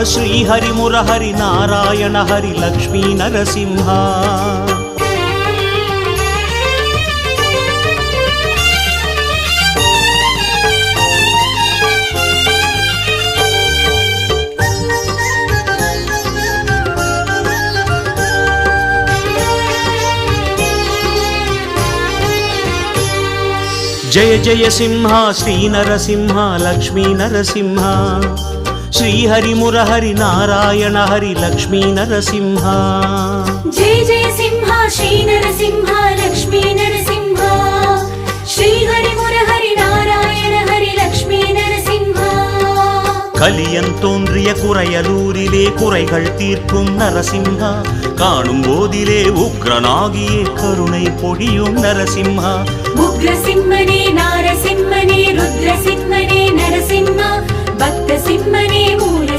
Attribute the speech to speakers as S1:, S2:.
S1: శ్రీహరి మురహరి నారాయణ హరి లక్ష్మీ నరసింహ. జయ జయ సింహ శ్రీ నరసింహ లక్ష్మీ నరసింహ. శ్రీహరి మురహరి నారాయణ హరి లక్ష్మీ నరసింహ.
S2: జయ జయ సింహ శ్రీ నరసింహ లక్ష్మీ నరసింహ. శ్రీహరి మురహరి నారాయణ హరి లక్ష్మీ நரசிம்ஹ.
S1: கலியன் தோன்றிய குறையலூரிலே குறைகள் தீர்க்கும் நரசிம்ஹா. காணும் போதிலே உக்ரனாகியே கருணை பொழியும் நரசிம்ஹா.
S2: உக்ரசிம்மனே நாரசிம்மனே ருத்ரசிம்மனே நரசிம்ஹா. பக்த சிம்மனே மூல